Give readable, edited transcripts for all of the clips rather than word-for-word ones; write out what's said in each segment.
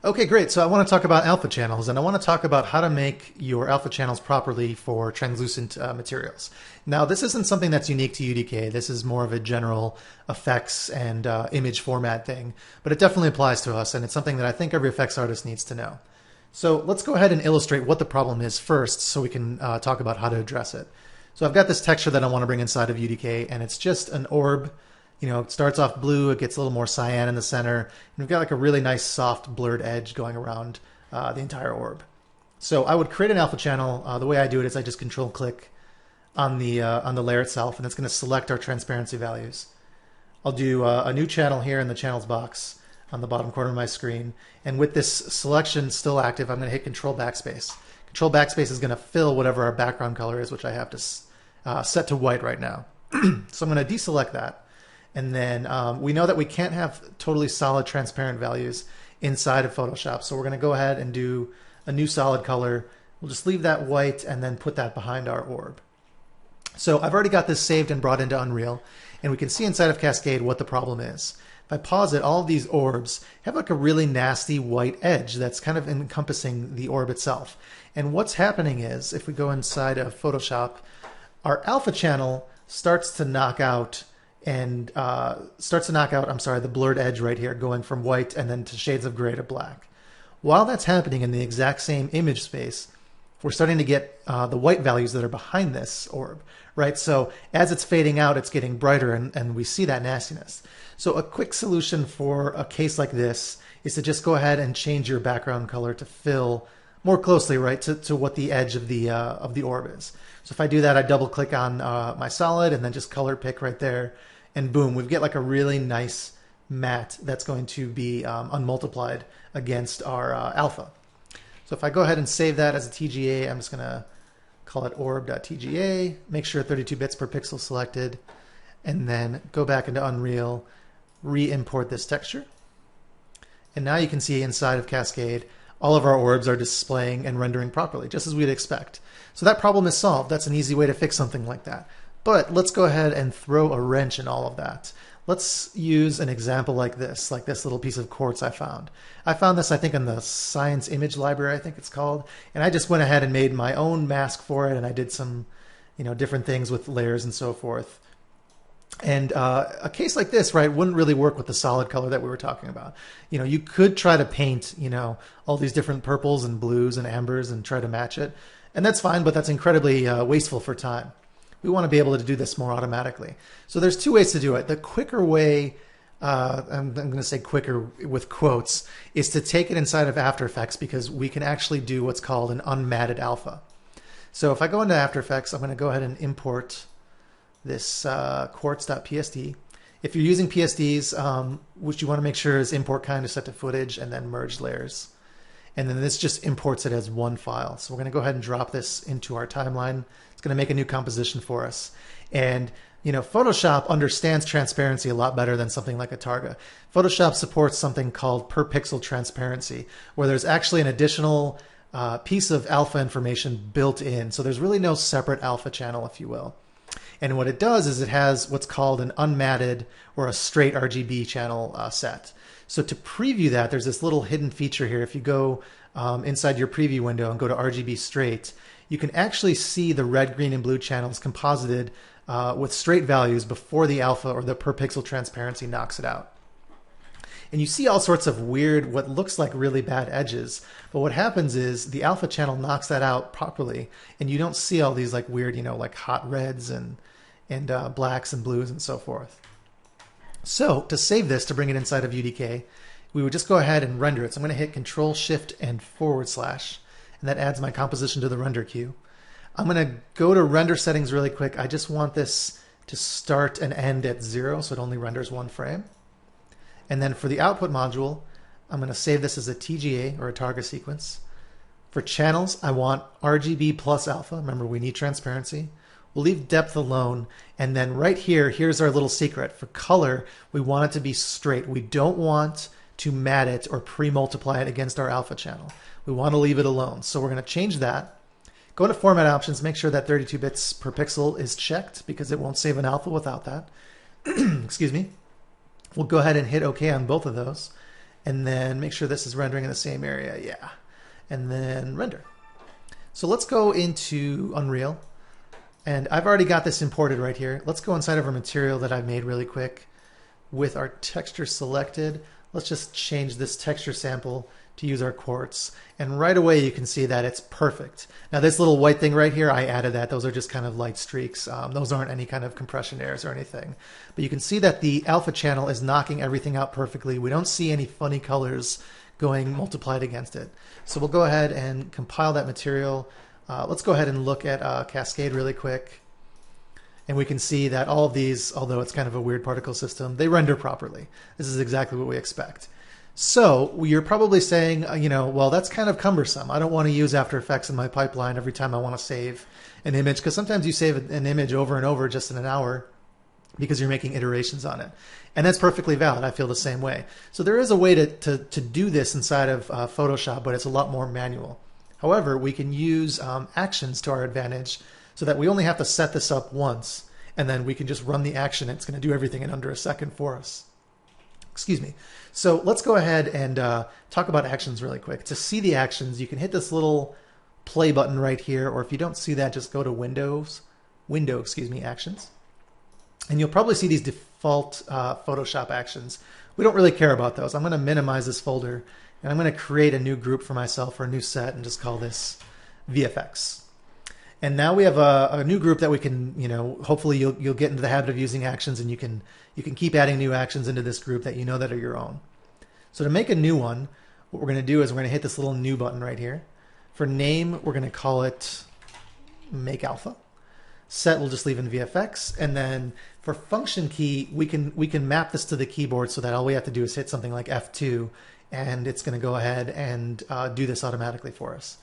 Okay, great. So I want to talk about alpha channels, and I want to talk about how to make your alpha channels properly for translucent materials. Now, this isn't something that's unique to UDK. This is more of a general effects and image format thing, but it definitely applies to us, and it's something that I think every effects artist needs to know. So let's go ahead and illustrate what the problem is first so we can talk about how to address it. So I've got this texture that I want to bring inside of UDK, and it's just an orb. You know, it starts off blue, it gets a little more cyan in the center, and we've got like a really nice soft blurred edge going around the entire orb. So I would create an alpha channel. The way I do it is I just control click on the layer itself, and it's going to select our transparency values. I'll do a new channel here in the channels box on the bottom corner of my screen, and with this selection still active, I'm going to hit control backspace. Control backspace is going to fill whatever our background color is, which I have to set to white right now. So I'm going to deselect that. And then we know that we can't have totally solid transparent values inside of Photoshop. So we're going to go ahead and do a new solid color. We'll just leave that white and then put that behind our orb. So I've already got this saved and brought into Unreal. And we can see inside of Cascade what the problem is. If I pause it, all of these orbs have like a really nasty white edge that's kind of encompassing the orb itself. And what's happening is, if we go inside of Photoshop, our alpha channel starts to knock out the blurred edge right here, going from white and then to shades of gray to black. While that's happening in the exact same image space, we're starting to get the white values that are behind this orb, right? So as it's fading out, it's getting brighter, and we see that nastiness. So a quick solution for a case like this is to just go ahead and change your background color to fill more closely, right, to what the edge of the orb is. So if I do that, I double click on my solid and then just color pick right there. And boom, we get like a really nice matte that's going to be unmultiplied against our alpha. So if I go ahead and save that as a TGA, I'm just going to call it orb.tga, make sure 32 bits per pixel selected, and then go back into Unreal, re-import this texture. And now you can see inside of Cascade, all of our orbs are displaying and rendering properly, just as we'd expect. So that problem is solved. That's an easy way to fix something like that. But let's go ahead and throw a wrench in all of that. Let's use an example like this little piece of quartz I found. I found this, I think, in the Science Image Library, I think it's called. And I just went ahead and made my own mask for it, and I did some, different things with layers and so forth. And a case like this, right, wouldn't really work with the solid color that we were talking about. You could try to paint, all these different purples and blues and ambers and try to match it. And that's fine, but that's incredibly wasteful for time. We want to be able to do this more automatically. So there's two ways to do it. The quicker way, I'm going to say quicker with quotes, is to take it inside of After Effects, because we can actually do what's called an unmatted alpha. So if I go into After Effects, I'm going to go ahead and import this quartz.psd. If you're using PSDs, which you want to make sure is import kind is set to footage and then merge layers. And then this just imports it as one file. So we're going to go ahead and drop this into our timeline. It's going to make a new composition for us. And Photoshop understands transparency a lot better than something like a Targa. Photoshop supports something called per pixel transparency, where there's actually an additional piece of alpha information built in. So there's really no separate alpha channel, if you will. And what it does is it has what's called an unmatted or a straight RGB channel set. So to preview that, there's this little hidden feature here. If you go inside your preview window and go to RGB straight, you can actually see the red, green, and blue channels composited with straight values before the alpha or the per pixel transparency knocks it out. And you see all sorts of weird, what looks like really bad edges. But what happens is the alpha channel knocks that out properly, and you don't see all these like weird, like hot reds and blacks and blues and so forth. So to save this, to bring it inside of UDK, we would just go ahead and render it. So I'm going to hit Control, Shift, and /, and that adds my composition to the render queue. I'm going to go to render settings really quick. I just want this to start and end at 0, so it only renders one frame. And then for the output module, I'm going to save this as a TGA or a Targa sequence. For channels, I want RGB plus alpha. Remember, we need transparency. We'll leave depth alone. And then right here, here's our little secret. For color, we want it to be straight. We don't want to matte it or pre-multiply it against our alpha channel. We want to leave it alone. So we're going to change that. Go to Format Options, make sure that 32 bits per pixel is checked, because it won't save an alpha without that. Excuse me. We'll go ahead and hit OK on both of those. and then make sure this is rendering in the same area. Yeah. And then render. So let's go into Unreal. And I've already got this imported right here. Let's go inside of our material that I've made really quick with our texture selected. Let's just change this texture sample to use our quartz. And right away you can see that it's perfect. Now this little white thing right here, I added that. Those are just kind of light streaks. Those aren't any kind of compression errors or anything. But you can see that the alpha channel is knocking everything out perfectly. We don't see any funny colors going multiplied against it. So we'll go ahead and compile that material. Let's go ahead and look at Cascade really quick. And we can see that all of these, although it's kind of a weird particle system, they render properly. This is exactly what we expect. So you're probably saying, well, that's kind of cumbersome. I don't want to use After Effects in my pipeline every time I want to save an image, because sometimes you save an image over and over just in an hour because you're making iterations on it. And that's perfectly valid. I feel the same way. So there is a way to do this inside of Photoshop, but it's a lot more manual. However, we can use actions to our advantage so that we only have to set this up once, and then we can just run the action. It's going to do everything in under a second for us. Excuse me. So let's go ahead and talk about actions really quick. To see the actions, you can hit this little play button right here, or if you don't see that, just go to Window, Actions. And you'll probably see these default Photoshop actions. We don't really care about those. I'm going to minimize this folder, and I'm going to create a new group for myself, or a new set, and just call this VFX. And now we have a new group that we can, hopefully you'll get into the habit of using actions, and you can keep adding new actions into this group that you know that are your own. So to make a new one, what we're going to do is we're going to hit this little new button right here. For name, we're going to call it Make Alpha. Set we'll just leave in VFX, and then for function key, we can map this to the keyboard so that all we have to do is hit something like F2, and it's going to go ahead and do this automatically for us.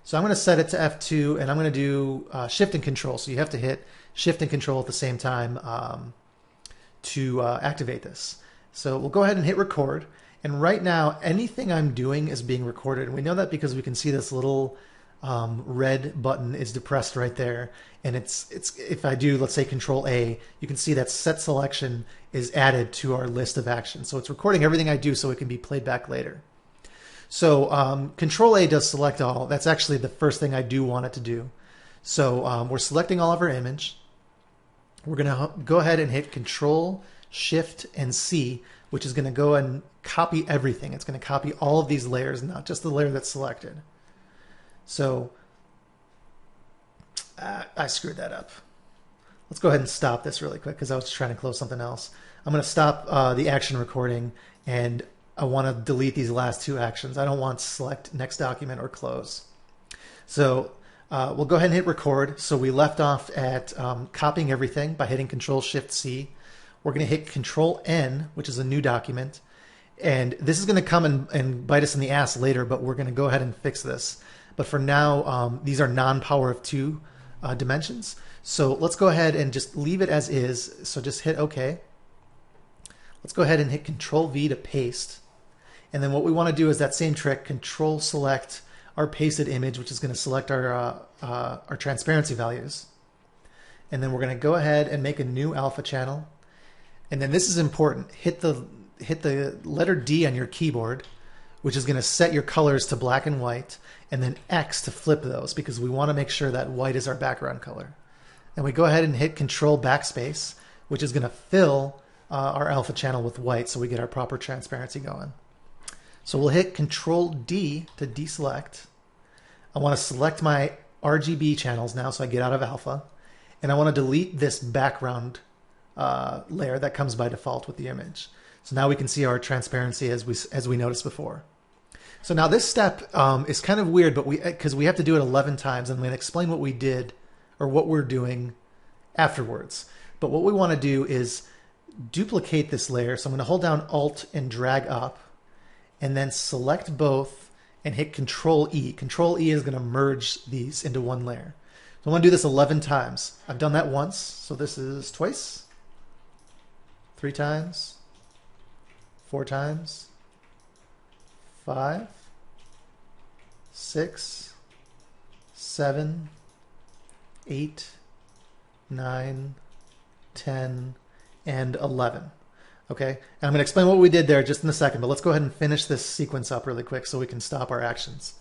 So I'm going to set it to F2, and I'm going to do Shift and Control. So you have to hit Shift and Control at the same time to activate this. So we'll go ahead and hit record. And right now, anything I'm doing is being recorded. And we know that because we can see this little red button is depressed right there. And it's if I do, let's say Control A, you can see that set selection is added to our list of actions. So it's recording everything I do so it can be played back later. So Control A does select all. That's actually the first thing I do want it to do. So we're selecting all of our image. We're going to go ahead and hit Control, Shift, and C, which is going to go and copy everything. It's going to copy all of these layers, not just the layer that's selected. So I screwed that up. Let's go ahead and stop this really quick because I was trying to close something else. I'm going to stop the action recording, and I want to delete these last two actions. I don't want select next document or close. So we'll go ahead and hit record. So we left off at copying everything by hitting Control Shift C. We're going to hit Control N, which is a new document. And this is going to come and bite us in the ass later, but we're going to go ahead and fix this. But for now, these are non-power of 2 dimensions. So let's go ahead and just leave it as is. So just hit OK. Let's go ahead and hit Control V to paste. And then what we want to do is that same trick, Control Select our pasted image, which is going to select our transparency values. And then we're going to go ahead and make a new alpha channel. And then this is important. Hit the letter D on your keyboard, which is going to set your colors to black and white, and then X to flip those because we want to make sure that white is our background color. And we go ahead and hit Control Backspace, which is going to fill our alpha channel with white so we get our proper transparency going. So we'll hit Control D to deselect. I want to select my RGB channels now so I get out of alpha. And I want to delete this background layer that comes by default with the image. So now we can see our transparency as we noticed before. So now this step is kind of weird, but because we have to do it 11 times, and I'm going to explain what we did or what we're doing afterwards. But what we want to do is duplicate this layer. So I'm going to hold down Alt and drag up, and then select both and hit Control E. Control E is going to merge these into one layer. So I want to do this 11 times. I've done that once, so this is twice, 3 times, 4 times, 5, 6, 7, 8, 9, 10, and 11. Okay, and I'm going to explain what we did there just in a second, but let's go ahead and finish this sequence up really quick so we can stop our actions.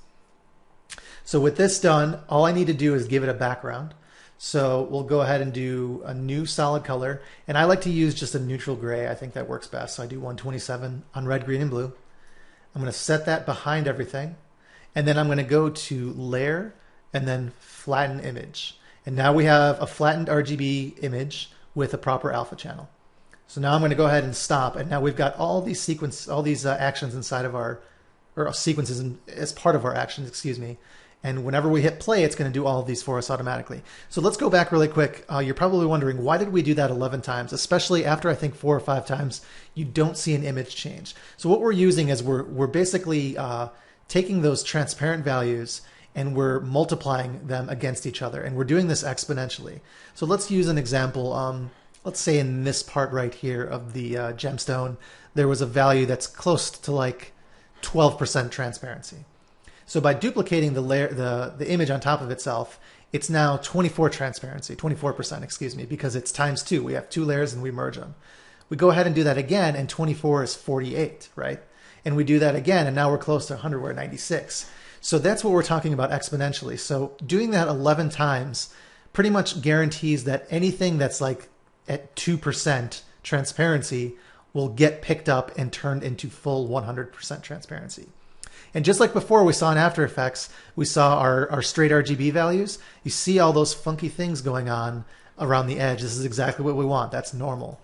So with this done, all I need to do is give it a background. So we'll go ahead and do a new solid color. And I like to use just a neutral gray. I think that works best. So I do 127 on red, green, and blue. I'm going to set that behind everything. And then I'm going to go to layer and then flatten image. And now we have a flattened RGB image with a proper alpha channel. So now I'm going to go ahead and stop. And now we've got all these actions inside of our, or sequences as part of our actions, excuse me. And whenever we hit play, it's going to do all of these for us automatically. So let's go back really quick. You're probably wondering, why did we do that 11 times? Especially after I think 4 or 5 times, you don't see an image change. So what we're using is we're basically taking those transparent values and we're multiplying them against each other. And we're doing this exponentially. So let's use an example. Let's say in this part right here of the gemstone, there was a value that's close to like 12% transparency. So by duplicating the image on top of itself, it's now 24%, excuse me, because it's times 2. We have 2 layers and we merge them. We go ahead and do that again, and 24 is 48, right? And we do that again, and now we're close to 100, we're at 96. So that's what we're talking about exponentially. So doing that 11 times pretty much guarantees that anything that's like at 2% transparency will get picked up and turned into full 100% transparency. And just like before we saw in After Effects, we saw our straight RGB values. You see all those funky things going on around the edge. This is exactly what we want. That's normal.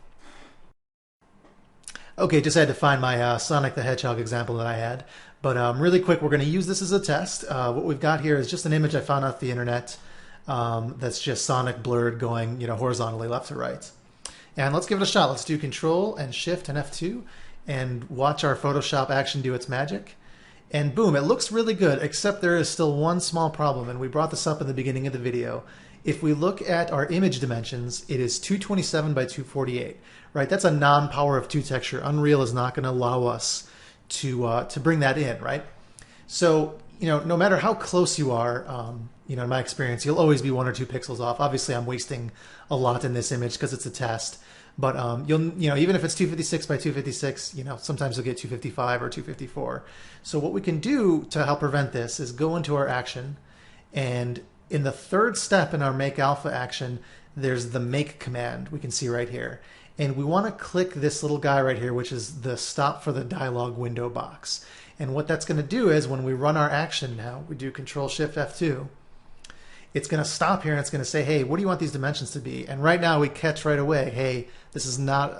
Okay, just had to find my Sonic the Hedgehog example that I had. But really quick, we're going to use this as a test. What we've got here is just an image I found off the internet that's just Sonic blurred going, horizontally left to right. And let's give it a shot. Let's do Control and Shift and F2 and watch our Photoshop action do its magic. And boom, it looks really good, except there is still one small problem, and we brought this up in the beginning of the video. If we look at our image dimensions, it is 227 by 248, right? That's a non-power of 2 texture. Unreal is not going to allow us to bring that in, right? So, no matter how close you are, in my experience, you'll always be 1 or 2 pixels off. Obviously, I'm wasting a lot in this image because it's a test. But even if it's 256 by 256, sometimes you'll get 255 or 254. So what we can do to help prevent this is go into our action, and in the 3rd step in our make alpha action, there's the make command we can see right here. And we want to click this little guy right here, which is the stop for the dialog window box. And what that's going to do is when we run our action now, we do Control Shift F2, it's going to stop here and it's going to say, hey, what do you want these dimensions to be? And right now we catch right away, hey, this is not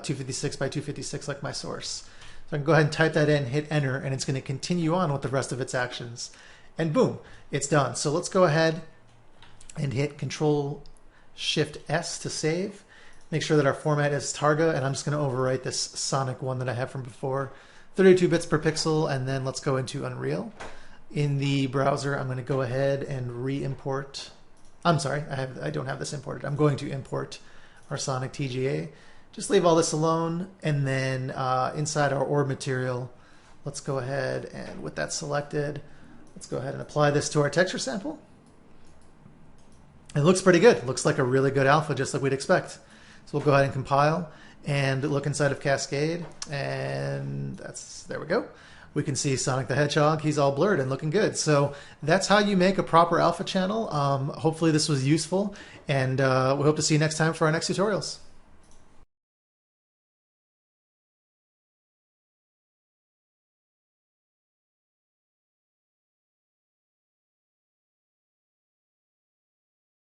256 by 256 like my source. So I can go ahead and type that in, hit enter, and it's going to continue on with the rest of its actions. And boom, it's done. So let's go ahead and hit Control Shift S to save. Make sure that our format is Targa, and I'm just going to overwrite this Sonic one that I have from before. 32 bits per pixel, and then let's go into Unreal. In the browser, I'm going to go ahead and re-import. I'm sorry, I don't have this imported. I'm going to import our Sonic TGA. Just leave all this alone, and then inside our orb material, let's go ahead and with that selected, let's go ahead and apply this to our texture sample. It looks pretty good. It looks like a really good alpha, just like we'd expect. So we'll go ahead and compile and look inside of Cascade, and there we go. We can see Sonic the Hedgehog. He's all blurred and looking good. So that's how you make a proper alpha channel. Hopefully this was useful, and we hope to see you next time for our next tutorials.